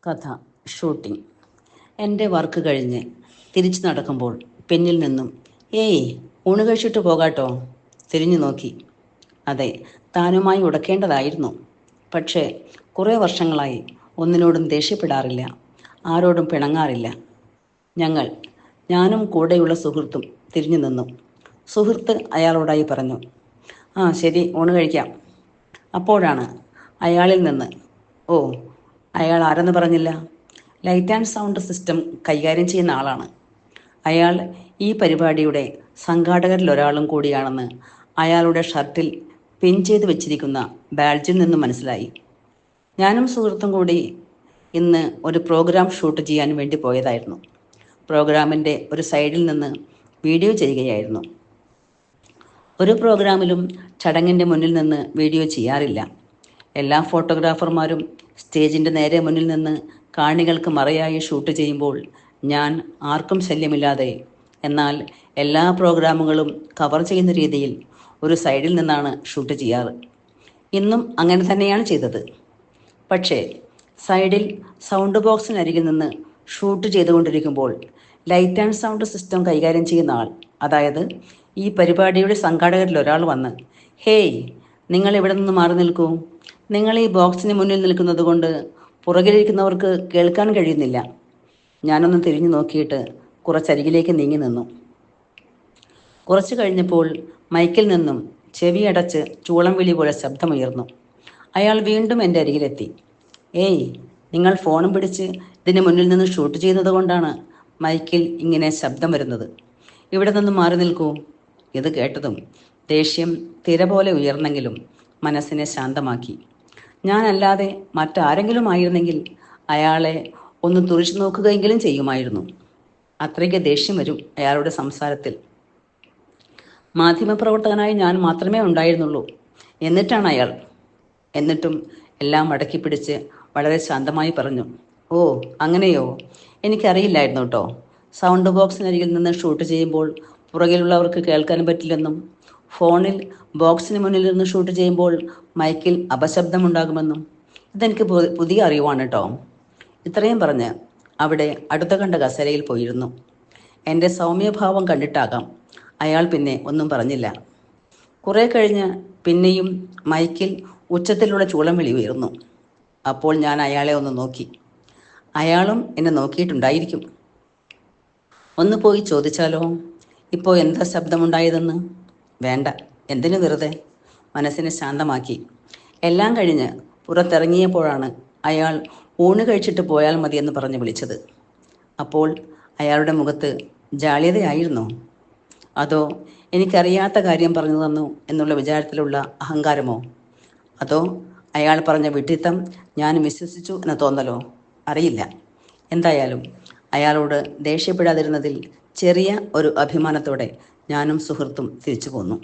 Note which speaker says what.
Speaker 1: കഥ ഷൂട്ടിംഗ്. എൻ്റെ വർക്ക് കഴിഞ്ഞ് തിരിച്ചു നടക്കുമ്പോൾ പിന്നിൽ നിന്നും ഏയ് ഊണ് കഴിച്ചിട്ട് പോകാട്ടോ തിരിഞ്ഞു നോക്കി. അതെ, താനുമായി ഉടക്കേണ്ടതായിരുന്നു. പക്ഷേ കുറേ വർഷങ്ങളായി ഒന്നിനോടും ദേഷ്യപ്പെടാറില്ല, ആരോടും പിണങ്ങാറില്ല. ഞാനും കൂടെയുള്ള സുഹൃത്തും തിരിഞ്ഞു നിന്നു. സുഹൃത്ത് അയാളോടായി പറഞ്ഞു, ആ ശരി, ഊണ് കഴിക്കാം. അപ്പോഴാണ് അയാളിൽ നിന്ന്, ഓ, അയാൾ ആരെന്ന് പറഞ്ഞില്ല. ലൈറ്റ് ആൻഡ് സൗണ്ട് സിസ്റ്റം കൈകാര്യം ചെയ്യുന്ന ആളാണ്. അയാൾ ഈ പരിപാടിയുടെ സംഘാടകരിൽ ഒരാളും കൂടിയാണെന്ന് അയാളുടെ ഷർട്ടിൽ പിൻ ചെയ്ത് വെച്ചിരിക്കുന്ന ബാഡ്ജിൽ നിന്നും മനസ്സിലായി. ഞാനും സുഹൃത്തും കൂടി ഇന്ന് ഒരു പ്രോഗ്രാം ഷൂട്ട് ചെയ്യാൻ വേണ്ടി പോയതായിരുന്നു. പ്രോഗ്രാമിൻ്റെ ഒരു സൈഡിൽ നിന്ന് വീഡിയോ ചെയ്യുകയായിരുന്നു. ഒരു പ്രോഗ്രാമിലും ചടങ്ങിൻ്റെ മുന്നിൽ നിന്ന് വീഡിയോ ചെയ്യാറില്ല. എല്ലാ ഫോട്ടോഗ്രാഫർമാരും സ്റ്റേജിൻ്റെ നേരെ മുന്നിൽ നിന്ന് കാണികൾക്ക് മറയായി ഷൂട്ട് ചെയ്യുമ്പോൾ ഞാൻ ആർക്കും ശല്യമില്ലാതെ, എന്നാൽ എല്ലാ പ്രോഗ്രാമുകളും കവർ ചെയ്യുന്ന രീതിയിൽ ഒരു സൈഡിൽ നിന്നാണ് ഷൂട്ട് ചെയ്യാറ്. ഇന്നും അങ്ങനെ തന്നെയാണ് ചെയ്തത്. പക്ഷേ സൈഡിൽ സൗണ്ട് ബോക്സിനരികിൽ നിന്ന് ഷൂട്ട് ചെയ്തുകൊണ്ടിരിക്കുമ്പോൾ ലൈറ്റ് ആൻഡ് സൗണ്ട് സിസ്റ്റം കൈകാര്യം ചെയ്യുന്ന ആൾ, അതായത് ഈ പരിപാടിയുടെ സംഘാടകരിൽ ഒരാൾ വന്ന്, ഹേയ്, നിങ്ങൾ ഇവിടെ നിന്ന് മാറി നിൽക്കൂ. നിങ്ങൾ ഈ ബോക്സിന് മുന്നിൽ നിൽക്കുന്നത് കൊണ്ട് പുറകിലിരിക്കുന്നവർക്ക് കേൾക്കാൻ കഴിയുന്നില്ല. ഞാനൊന്ന് തിരിഞ്ഞു നോക്കിയിട്ട് കുറച്ചരികിലേക്ക് നീങ്ങി നിന്നു. കുറച്ചു കഴിഞ്ഞപ്പോൾ മൈക്കിൽ നിന്നും ചെവിയടച്ച് ചൂളം വിളി പോലെ ശബ്ദമുയർന്നു. അയാൾ വീണ്ടും എൻ്റെ അരികിലെത്തി. ഏയ്, നിങ്ങൾ ഫോണും പിടിച്ച് ഇതിന് മുന്നിൽ നിന്ന് ഷൂട്ട് ചെയ്യുന്നത് കൊണ്ടാണ് മൈക്കിൽ ഇങ്ങനെ ശബ്ദം വരുന്നത്. ഇവിടെ നിന്ന് മാറി നിൽക്കൂ. ഇത് കേട്ടതും ദേഷ്യം തിര പോലെ ഉയർന്നെങ്കിലും മനസ്സിനെ ശാന്തമാക്കി. ഞാനല്ലാതെ മറ്റാരെങ്കിലും ആയിരുന്നെങ്കിൽ അയാളെ ഒന്ന് തുറിച്ചു നോക്കുകയെങ്കിലും ചെയ്യുമായിരുന്നു. അത്രയ്ക്ക് ദേഷ്യം വരും അയാളുടെ സംസാരത്തിൽ. മാധ്യമപ്രവർത്തകനായി ഞാൻ മാത്രമേ ഉണ്ടായിരുന്നുള്ളൂ. എന്നിട്ടാണ് അയാൾ. എന്നിട്ടും എല്ലാം അടക്കി പിടിച്ച് വളരെ ശാന്തമായി പറഞ്ഞു, ഓ അങ്ങനെയോ, എനിക്കറിയില്ലായിരുന്നു കേട്ടോ. സൗണ്ട് ബോക്സിനരികിൽ നിന്ന് ഷൂട്ട് ചെയ്യുമ്പോൾ പുറകിലുള്ളവർക്ക് കേൾക്കാൻ പറ്റില്ലെന്നും ഫോണിൽ ബോക്സിന് മുന്നിൽ നിന്ന് ഷൂട്ട് ചെയ്യുമ്പോൾ മൈക്കിൽ അപശബ്ദമുണ്ടാകുമെന്നും ഇതെനിക്ക് പുതിയ അറിവാണ് കേട്ടോ. ഇത്രയും പറഞ്ഞ് അവിടെ അടുത്ത കണ്ട കസേരയിൽ പോയിരുന്നു. എൻ്റെ സൗമ്യഭാവം കണ്ടിട്ടാകാം അയാൾ പിന്നെ ഒന്നും പറഞ്ഞില്ല. കുറേ കഴിഞ്ഞ് പിന്നെയും മൈക്കിൽ ഉച്ചത്തിലുള്ള ചൂളം വിളി ഉയർന്നു. അപ്പോൾ ഞാൻ അയാളെ ഒന്ന് നോക്കി. അയാളും എന്നെ നോക്കിയിട്ടുണ്ടായിരിക്കും. ഒന്ന് പോയി ചോദിച്ചാലോ, ഇപ്പോൾ എന്താ ശബ്ദമുണ്ടായതെന്ന്? വേണ്ട, എന്തിനു വെറുതെ. മനസ്സിനെ ശാന്തമാക്കി. എല്ലാം കഴിഞ്ഞ് പുറത്തിറങ്ങിയപ്പോഴാണ് അയാൾ ഊണ് കഴിച്ചിട്ട് പോയാൽ മതിയെന്ന് പറഞ്ഞ് വിളിച്ചത്. അപ്പോൾ അയാളുടെ മുഖത്ത് ജാള്യതയായിരുന്നോ, അതോ എനിക്കറിയാത്ത കാര്യം പറഞ്ഞു തന്നു എന്നുള്ള വിചാരത്തിലുള്ള അഹങ്കാരമോ, അതോ അയാൾ പറഞ്ഞ വിഡ്ഢിത്തം ഞാൻ വിശ്വസിച്ചു എന്ന തോന്നലോ? അറിയില്ല. എന്തായാലും അയാളോട് ദേഷ്യപ്പെടാതിരുന്നതിൽ ചെറിയ ഒരു അഭിമാനത്തോടെ ഞാനും സുഹൃത്തും തിരിച്ചു പോന്നു.